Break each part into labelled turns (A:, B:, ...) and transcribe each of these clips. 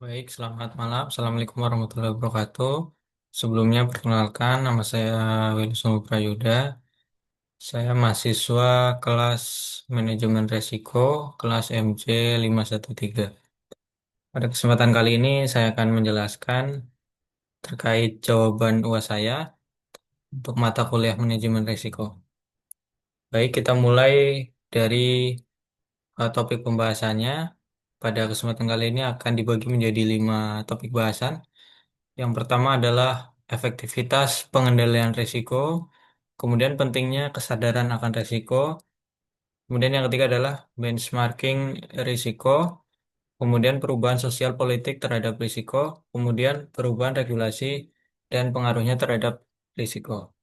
A: Baik, selamat malam. Assalamualaikum warahmatullahi wabarakatuh. Sebelumnya, perkenalkan, nama saya Wilson Prayuda. Saya mahasiswa kelas Manajemen Resiko, kelas MC 513. Pada kesempatan kali ini, saya akan menjelaskan terkait jawaban UAS saya untuk mata kuliah Manajemen Resiko. Baik, kita mulai dari topik pembahasannya. Pada kesempatan kali ini akan dibagi menjadi 5 topik bahasan. Yang pertama adalah efektivitas pengendalian risiko, kemudian pentingnya kesadaran akan risiko, kemudian yang ketiga adalah benchmarking risiko, kemudian perubahan sosial politik terhadap risiko, kemudian perubahan regulasi dan pengaruhnya terhadap risiko.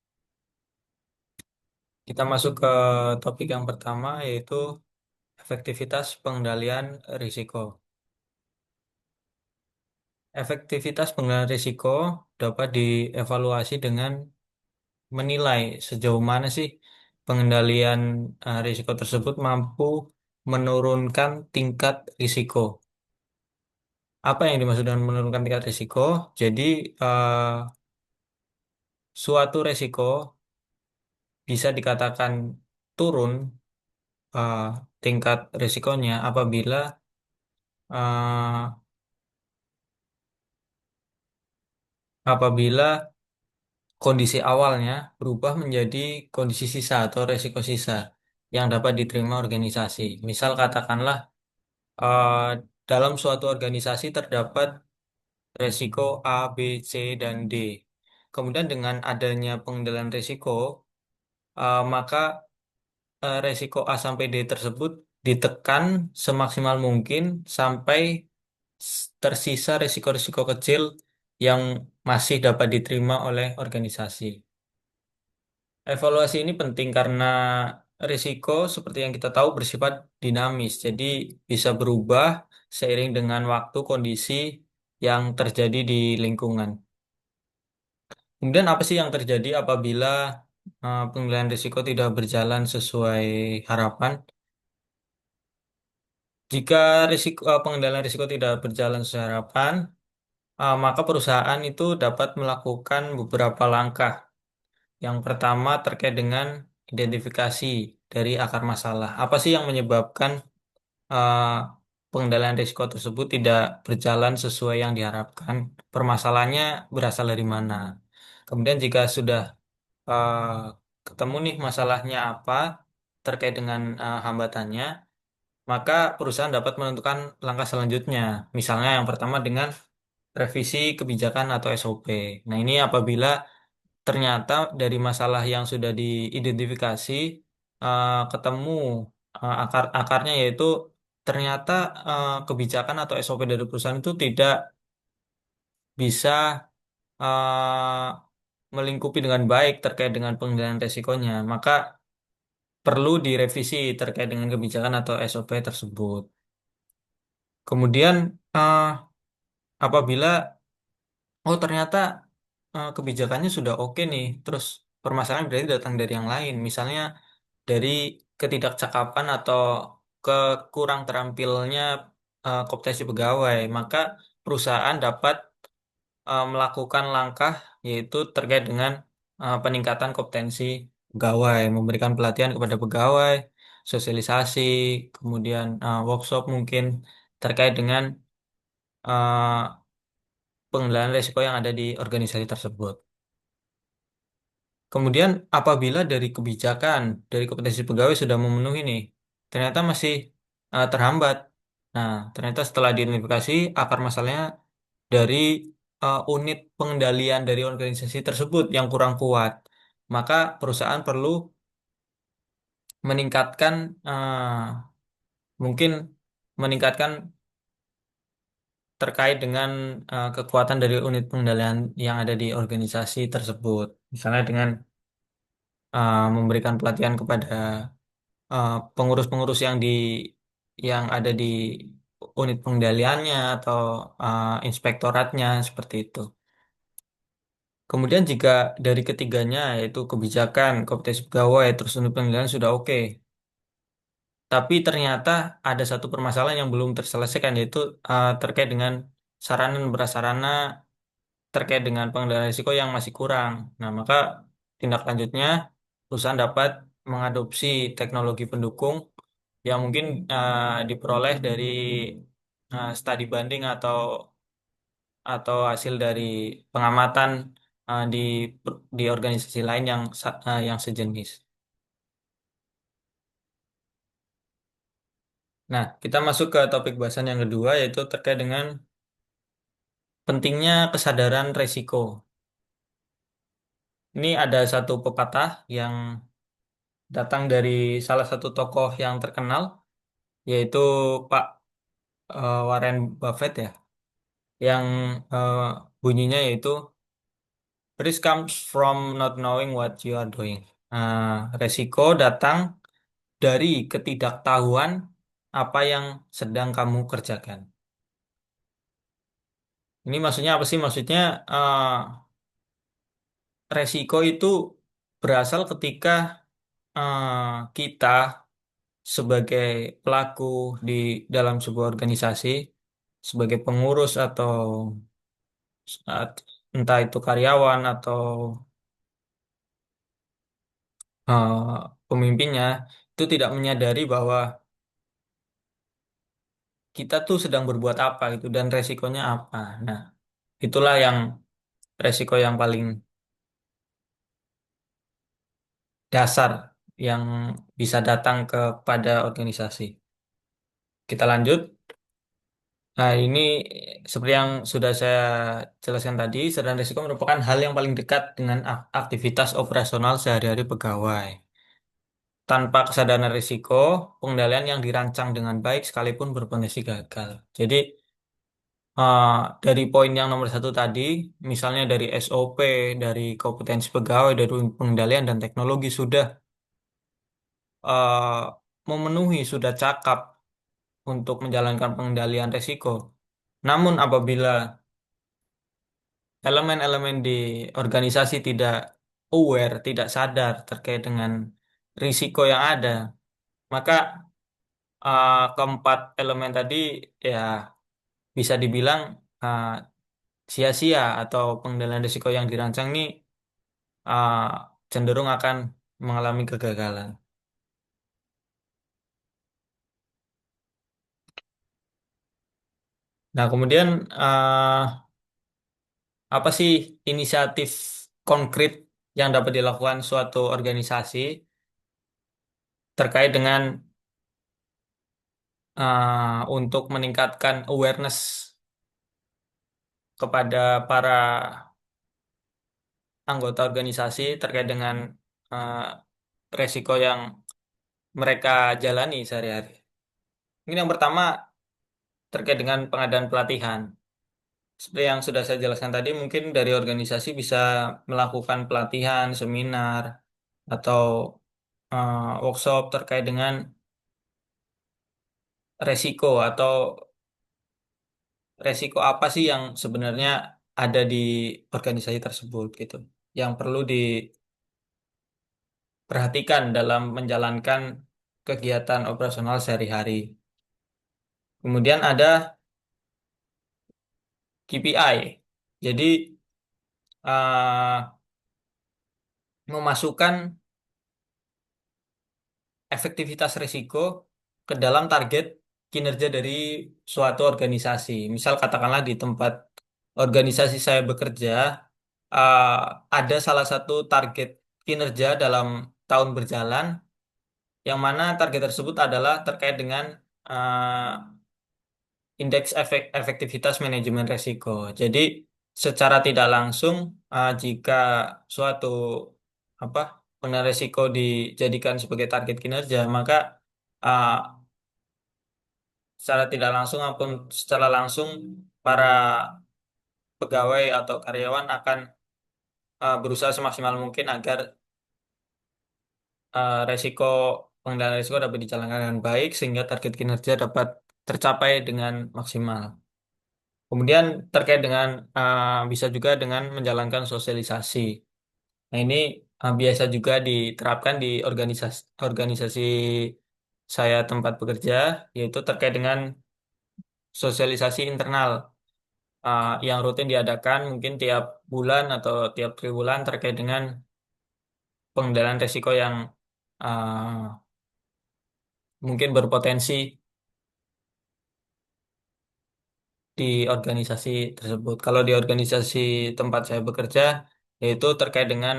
A: Kita masuk ke topik yang pertama yaitu efektivitas pengendalian risiko. Efektivitas pengendalian risiko dapat dievaluasi dengan menilai sejauh mana sih pengendalian risiko tersebut mampu menurunkan tingkat risiko. Apa yang dimaksud dengan menurunkan tingkat risiko? Jadi suatu risiko bisa dikatakan turun eh, tingkat risikonya eh, apabila kondisi awalnya berubah menjadi kondisi sisa atau risiko sisa yang dapat diterima organisasi. Misal katakanlah eh, dalam suatu organisasi terdapat resiko A, B, C, dan D. Kemudian dengan adanya pengendalian resiko, maka resiko A sampai D tersebut ditekan semaksimal mungkin sampai tersisa resiko-resiko kecil yang masih dapat diterima oleh organisasi. Evaluasi ini penting karena risiko seperti yang kita tahu bersifat dinamis, jadi bisa berubah seiring dengan waktu kondisi yang terjadi di lingkungan. Kemudian apa sih yang terjadi apabila pengendalian risiko tidak berjalan sesuai harapan? Jika pengendalian risiko tidak berjalan sesuai harapan, maka perusahaan itu dapat melakukan beberapa langkah. Yang pertama terkait dengan identifikasi dari akar masalah. Apa sih yang menyebabkan eh, pengendalian risiko tersebut tidak berjalan sesuai yang diharapkan? Permasalahannya berasal dari mana? Kemudian jika sudah eh, ketemu nih masalahnya apa terkait dengan hambatannya, maka perusahaan dapat menentukan langkah selanjutnya. Misalnya yang pertama dengan revisi kebijakan atau SOP. Nah, ini apabila ternyata dari masalah yang sudah diidentifikasi ketemu akar-akarnya yaitu ternyata kebijakan atau SOP dari perusahaan itu tidak bisa melingkupi dengan baik terkait dengan pengendalian resikonya, maka perlu direvisi terkait dengan kebijakan atau SOP tersebut. Kemudian eh, apabila oh ternyata kebijakannya sudah oke nih, terus permasalahan berarti datang dari yang lain, misalnya dari ketidakcakapan atau kekurang terampilnya kompetensi pegawai, maka perusahaan dapat melakukan langkah yaitu terkait dengan peningkatan kompetensi pegawai, memberikan pelatihan kepada pegawai, sosialisasi, kemudian workshop mungkin terkait dengan eh, pengendalian risiko yang ada di organisasi tersebut. Kemudian apabila dari kebijakan, dari kompetensi pegawai sudah memenuhi nih, ternyata masih terhambat. Nah, ternyata setelah diidentifikasi akar masalahnya dari unit pengendalian dari organisasi tersebut yang kurang kuat, maka perusahaan perlu meningkatkan mungkin meningkatkan terkait dengan kekuatan dari unit pengendalian yang ada di organisasi tersebut. Misalnya dengan memberikan pelatihan kepada pengurus-pengurus yang ada di unit pengendaliannya atau inspektoratnya seperti itu. Kemudian jika dari ketiganya yaitu kebijakan, kompetensi pegawai, terus unit pengendalian sudah oke, tapi ternyata ada satu permasalahan yang belum terselesaikan yaitu terkait dengan sarana dan prasarana terkait dengan pengendalian risiko yang masih kurang. Nah, maka tindak lanjutnya perusahaan dapat mengadopsi teknologi pendukung yang mungkin diperoleh dari studi banding atau hasil dari pengamatan di organisasi lain yang sejenis. Nah, kita masuk ke topik bahasan yang kedua yaitu terkait dengan pentingnya kesadaran risiko. Ini ada satu pepatah yang datang dari salah satu tokoh yang terkenal yaitu Pak Warren Buffett ya, yang eh, bunyinya yaitu risk comes from not knowing what you are doing. Resiko datang dari ketidaktahuan apa yang sedang kamu kerjakan. Ini maksudnya apa sih? Maksudnya eh, resiko itu berasal ketika kita sebagai pelaku di dalam sebuah organisasi, sebagai pengurus atau entah itu karyawan atau eh, pemimpinnya, itu tidak menyadari bahwa kita tuh sedang berbuat apa gitu dan resikonya apa. Nah, itulah yang resiko yang paling dasar yang bisa datang kepada organisasi. Kita lanjut. Nah, ini seperti yang sudah saya jelaskan tadi, sedang risiko merupakan hal yang paling dekat dengan aktivitas operasional sehari-hari pegawai. Tanpa kesadaran risiko, pengendalian yang dirancang dengan baik sekalipun berpotensi gagal. Jadi, eh, dari poin yang nomor satu tadi, misalnya dari SOP, dari kompetensi pegawai, dari pengendalian dan teknologi sudah eh, memenuhi, sudah cakap untuk menjalankan pengendalian risiko. Namun apabila elemen-elemen di organisasi tidak aware, tidak sadar terkait dengan risiko yang ada, maka keempat elemen tadi ya bisa dibilang uh, sia-sia atau pengendalian risiko yang dirancang ini uh, cenderung akan mengalami kegagalan. Nah, kemudian apa sih inisiatif konkret yang dapat dilakukan suatu organisasi terkait dengan untuk meningkatkan awareness kepada para anggota organisasi terkait dengan uh, resiko yang mereka jalani sehari-hari. Ini yang pertama terkait dengan pengadaan pelatihan. Seperti yang sudah saya jelaskan tadi, mungkin dari organisasi bisa melakukan pelatihan, seminar, atau workshop terkait dengan resiko atau resiko apa sih yang sebenarnya ada di organisasi tersebut gitu, yang perlu diperhatikan dalam menjalankan kegiatan operasional sehari-hari. Kemudian ada KPI. Jadi eh, memasukkan efektivitas risiko ke dalam target kinerja dari suatu organisasi. Misal katakanlah di tempat organisasi saya bekerja, eh, ada salah satu target kinerja dalam tahun berjalan, yang mana target tersebut adalah terkait dengan eh, indeks efektivitas manajemen risiko. Jadi secara tidak langsung jika suatu apa pengendalian risiko dijadikan sebagai target kinerja, maka uh, secara tidak langsung maupun secara langsung para pegawai atau karyawan akan berusaha semaksimal mungkin agar resiko pengendalian risiko dapat dijalankan dengan baik sehingga target kinerja dapat tercapai dengan maksimal. Kemudian terkait dengan bisa juga dengan menjalankan sosialisasi. Nah, ini biasa juga diterapkan di organisasi organisasi saya tempat bekerja, yaitu terkait dengan sosialisasi internal. yang rutin diadakan mungkin tiap bulan atau tiap 3 bulan terkait dengan pengendalian risiko yang mungkin berpotensi di organisasi tersebut. Kalau di organisasi tempat saya bekerja, yaitu terkait dengan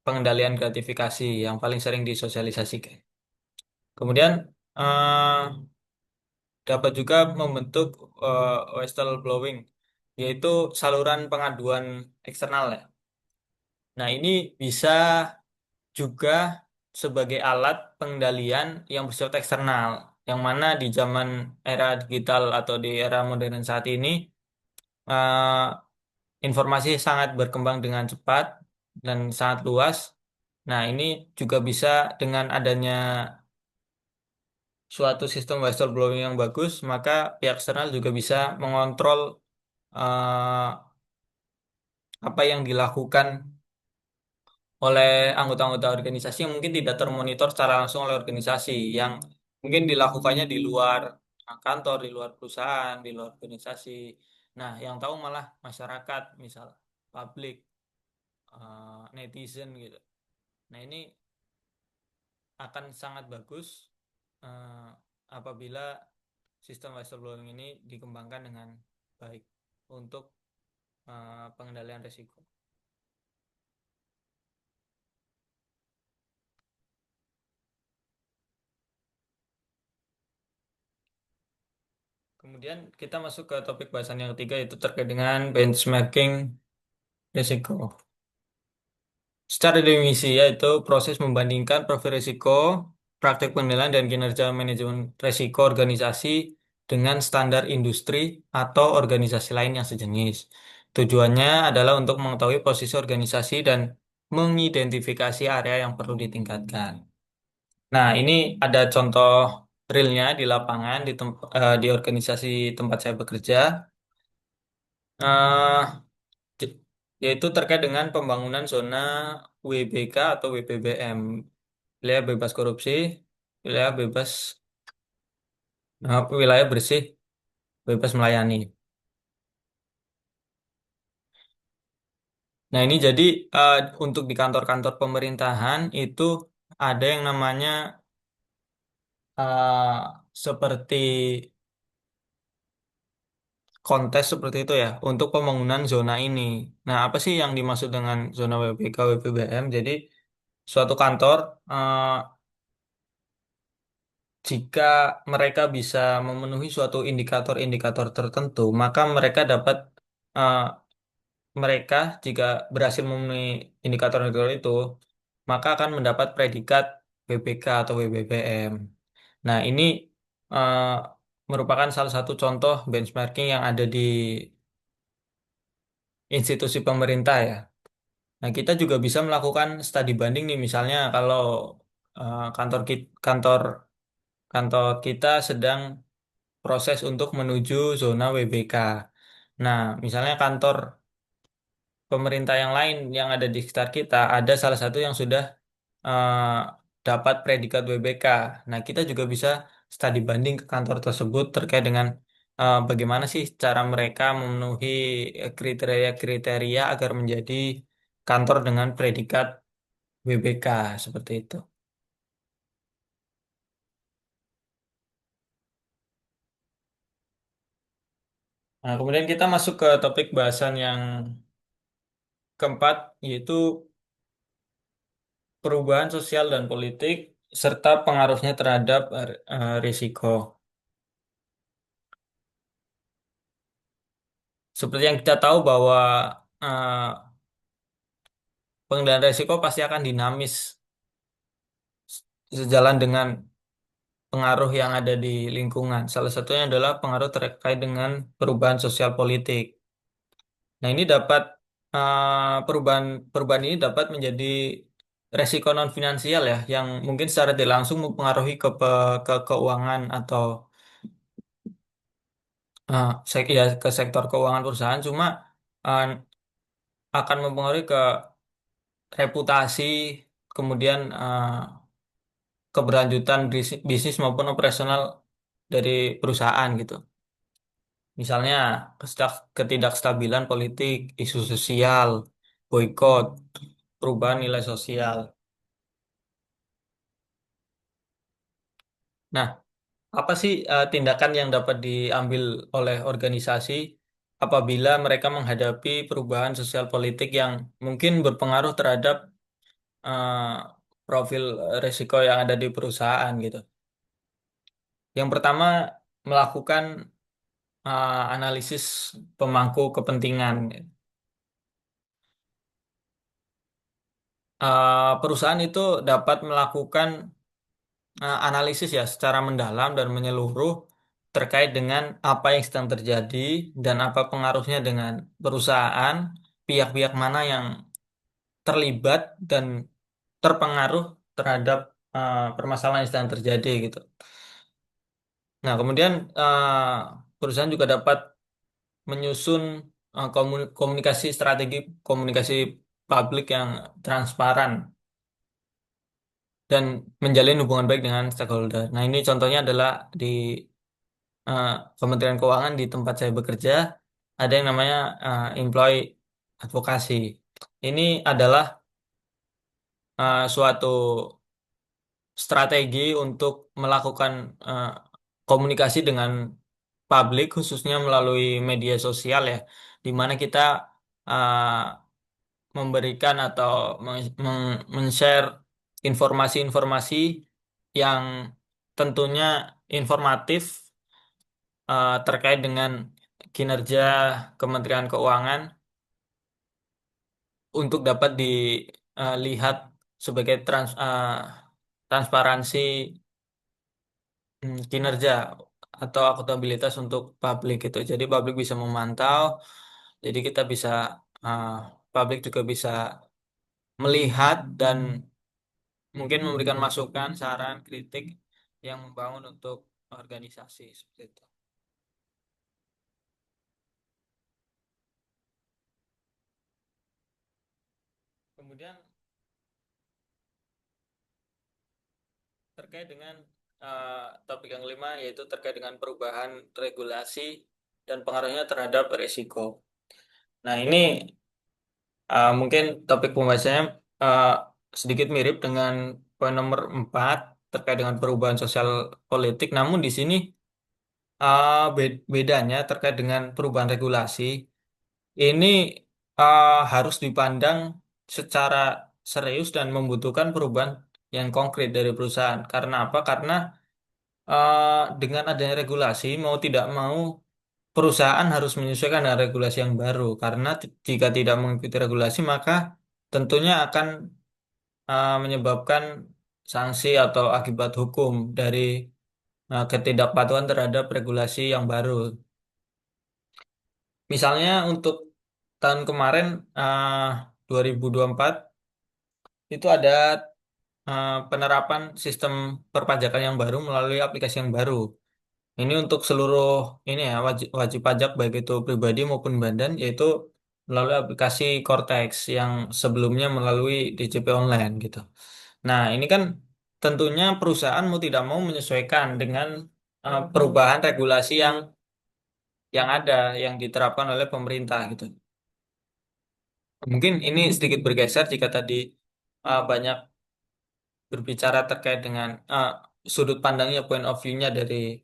A: pengendalian gratifikasi yang paling sering disosialisasikan. Kemudian dapat juga membentuk whistleblowing, yaitu saluran pengaduan eksternal ya. Nah, ini bisa juga sebagai alat pengendalian yang bersifat eksternal, yang mana di zaman era digital atau di era modern saat ini, eh, informasi sangat berkembang dengan cepat dan sangat luas. Nah, ini juga bisa dengan adanya suatu sistem whistleblowing yang bagus, maka pihak eksternal juga bisa mengontrol eh, apa yang dilakukan oleh anggota-anggota organisasi yang mungkin tidak termonitor secara langsung oleh organisasi, yang mungkin dilakukannya di luar kantor, di luar perusahaan, di luar organisasi. Nah, yang tahu malah masyarakat, misal publik, netizen gitu. Nah, ini akan sangat bagus eh, apabila sistem whistleblowing ini dikembangkan dengan baik untuk pengendalian risiko. Kemudian kita masuk ke topik bahasan yang ketiga, yaitu terkait dengan benchmarking risiko. Secara definisi yaitu proses membandingkan profil risiko, praktek penilaian dan kinerja manajemen risiko organisasi dengan standar industri atau organisasi lain yang sejenis. Tujuannya adalah untuk mengetahui posisi organisasi dan mengidentifikasi area yang perlu ditingkatkan. Nah, ini ada contoh realnya di lapangan di organisasi tempat saya bekerja. eh j- Yaitu terkait dengan pembangunan zona WBK atau WBBM, wilayah bebas korupsi, wilayah bebas wilayah bersih, bebas melayani. Nah, ini jadi eh, untuk di kantor-kantor pemerintahan itu ada yang namanya seperti kontes seperti itu ya untuk pembangunan zona ini. Nah, apa sih yang dimaksud dengan zona WBK, WBBM? Jadi suatu kantor eh, jika mereka bisa memenuhi suatu indikator-indikator tertentu, maka eh, mereka jika berhasil memenuhi indikator-indikator itu, maka akan mendapat predikat WBK atau WBBM. Nah, ini eh, merupakan salah satu contoh benchmarking yang ada di institusi pemerintah ya. Nah, kita juga bisa melakukan studi banding nih, misalnya kalau kantor kantor kita sedang proses untuk menuju zona WBK. Nah, misalnya kantor pemerintah yang lain yang ada di sekitar kita ada salah satu yang sudah eh, dapat predikat WBK. Nah, kita juga bisa studi banding ke kantor tersebut terkait dengan bagaimana sih cara mereka memenuhi kriteria-kriteria agar menjadi kantor dengan predikat WBK seperti itu. Nah, kemudian kita masuk ke topik bahasan yang keempat, yaitu perubahan sosial dan politik serta pengaruhnya terhadap risiko. Seperti yang kita tahu bahwa eh, pengendalian risiko pasti akan dinamis sejalan dengan pengaruh yang ada di lingkungan. Salah satunya adalah pengaruh terkait dengan perubahan sosial politik. Nah, ini dapat perubahan perubahan ini dapat menjadi resiko non finansial ya, yang mungkin secara tidak langsung mempengaruhi ke keuangan atau ya, ke sektor keuangan perusahaan, cuma eh, akan mempengaruhi ke reputasi, kemudian keberlanjutan bisnis maupun operasional dari perusahaan gitu. Misalnya ketidakstabilan politik, isu sosial, boykot, perubahan nilai sosial. Nah, apa sih tindakan yang dapat diambil oleh organisasi apabila mereka menghadapi perubahan sosial politik yang mungkin berpengaruh terhadap eh, profil risiko yang ada di perusahaan gitu. Yang pertama, melakukan analisis pemangku kepentingan. Perusahaan itu dapat melakukan analisis ya secara mendalam dan menyeluruh terkait dengan apa yang sedang terjadi dan apa pengaruhnya dengan perusahaan, pihak-pihak mana yang terlibat dan terpengaruh terhadap permasalahan yang sedang terjadi gitu. Nah, kemudian perusahaan juga dapat menyusun komunikasi strategi komunikasi publik yang transparan dan menjalin hubungan baik dengan stakeholder. Nah, ini contohnya adalah di eh, Kementerian Keuangan di tempat saya bekerja ada yang namanya employee advokasi. Ini adalah suatu strategi untuk melakukan eh, komunikasi dengan publik khususnya melalui media sosial ya, di mana kita eh, memberikan atau men-share informasi-informasi yang tentunya informatif terkait dengan kinerja Kementerian Keuangan untuk dapat dilihat sebagai transparansi kinerja atau akuntabilitas untuk publik itu. Jadi publik bisa memantau, jadi kita bisa uh, publik juga bisa melihat dan mungkin memberikan masukan, saran, kritik yang membangun untuk organisasi seperti itu. Kemudian terkait dengan topik yang kelima yaitu terkait dengan perubahan regulasi dan pengaruhnya terhadap risiko. Nah, ini mungkin topik pembahasannya uh, sedikit mirip dengan poin nomor 4 terkait dengan perubahan sosial politik. Namun di sini bedanya terkait dengan perubahan regulasi ini harus dipandang secara serius dan membutuhkan perubahan yang konkret dari perusahaan. Karena apa? Karena dengan adanya regulasi, mau tidak mau, perusahaan harus menyesuaikan dengan regulasi yang baru. Karena jika tidak mengikuti regulasi, maka tentunya akan menyebabkan sanksi atau akibat hukum dari ketidakpatuhan terhadap regulasi yang baru. Misalnya untuk tahun kemarin, 2024, itu ada penerapan sistem perpajakan yang baru melalui aplikasi yang baru. Ini untuk seluruh ini ya wajib, wajib pajak baik itu pribadi maupun badan yaitu melalui aplikasi Cortex yang sebelumnya melalui DJP online gitu. Nah, ini kan tentunya perusahaan mau tidak mau menyesuaikan dengan perubahan regulasi yang ada yang diterapkan oleh pemerintah gitu. Mungkin ini sedikit bergeser jika tadi banyak berbicara terkait dengan sudut pandangnya, point of view-nya dari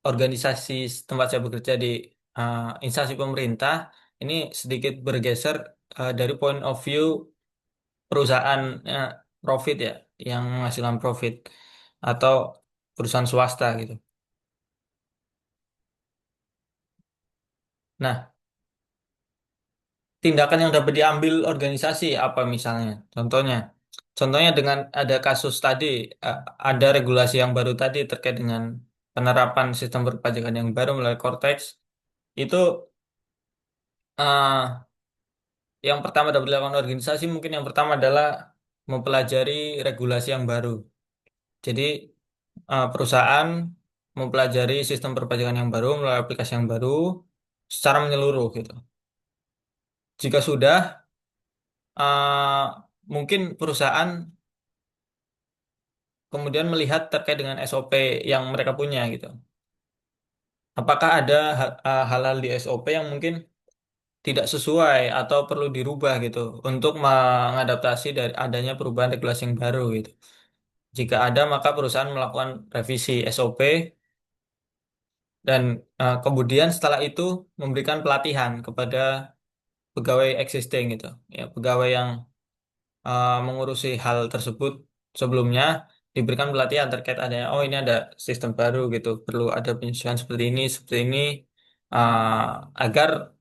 A: organisasi tempat saya bekerja di instansi pemerintah, ini sedikit bergeser dari point of view perusahaan profit ya, yang menghasilkan profit atau perusahaan swasta gitu. Nah, tindakan yang dapat diambil organisasi apa misalnya? Contohnya dengan ada kasus tadi, ada regulasi yang baru tadi terkait dengan penerapan sistem perpajakan yang baru melalui Cortex, itu eh, yang pertama dapat dilakukan organisasi mungkin yang pertama adalah mempelajari regulasi yang baru. Jadi perusahaan mempelajari sistem perpajakan yang baru melalui aplikasi yang baru secara menyeluruh gitu. Jika sudah, mungkin perusahaan kemudian melihat terkait dengan SOP yang mereka punya gitu. apakah ada hal-hal di SOP yang mungkin tidak sesuai atau perlu dirubah gitu untuk mengadaptasi dari adanya perubahan regulasi yang baru gitu. Jika ada, maka perusahaan melakukan revisi SOP dan kemudian setelah itu memberikan pelatihan kepada pegawai existing gitu. Ya, pegawai yang mengurusi hal tersebut sebelumnya diberikan pelatihan terkait adanya oh ini ada sistem baru gitu, perlu ada penyesuaian seperti ini agar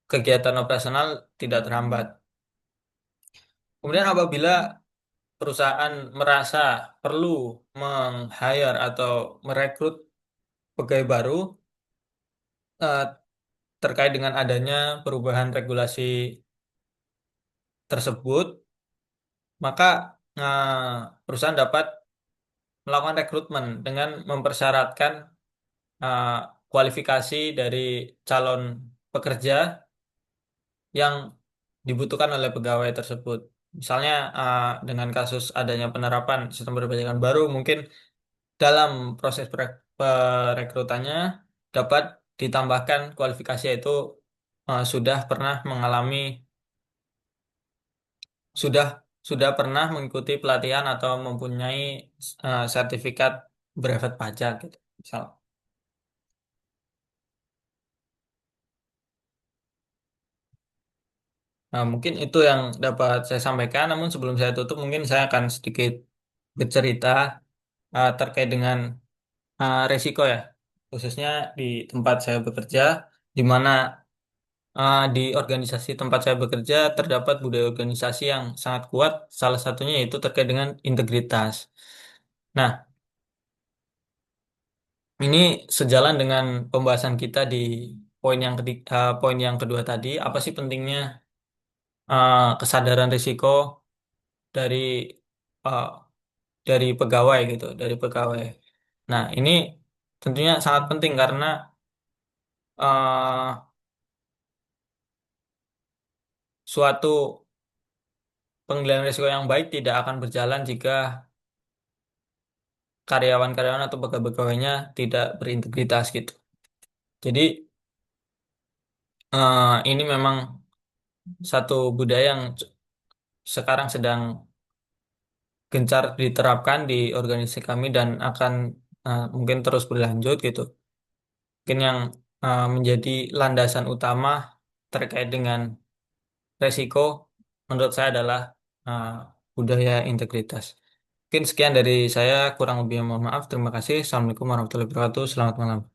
A: kegiatan operasional tidak terhambat. Kemudian apabila perusahaan merasa perlu meng-hire atau merekrut pegawai baru eh, terkait dengan adanya perubahan regulasi tersebut, maka perusahaan dapat melakukan rekrutmen dengan mempersyaratkan eh, kualifikasi dari calon pekerja yang dibutuhkan oleh pegawai tersebut. Misalnya dengan kasus adanya penerapan sistem perpajakan baru, mungkin dalam proses perekrutannya dapat ditambahkan kualifikasi yaitu sudah pernah mengalami sudah sudah pernah mengikuti pelatihan atau mempunyai sertifikat brevet pajak gitu. Misal. Nah, mungkin itu yang dapat saya sampaikan. Namun sebelum saya tutup, mungkin saya akan sedikit bercerita terkait dengan resiko ya, khususnya di tempat saya bekerja, di mana di organisasi tempat saya bekerja terdapat budaya organisasi yang sangat kuat. Salah satunya yaitu terkait dengan integritas. Nah, ini sejalan dengan pembahasan kita di poin yang kedua tadi. Apa sih pentingnya kesadaran risiko dari uh, dari pegawai gitu, dari pegawai. Nah, ini tentunya sangat penting karena uh, suatu pengendalian risiko yang baik tidak akan berjalan jika karyawan-karyawan atau pegawai-pegawainya tidak berintegritas gitu. Jadi ini memang satu budaya yang sekarang sedang gencar diterapkan di organisasi kami dan akan mungkin terus berlanjut gitu. Mungkin yang menjadi landasan utama terkait dengan resiko menurut saya adalah uh, budaya integritas. Mungkin sekian dari saya, kurang lebih mohon maaf. Terima kasih. Assalamualaikum warahmatullahi wabarakatuh. Selamat malam.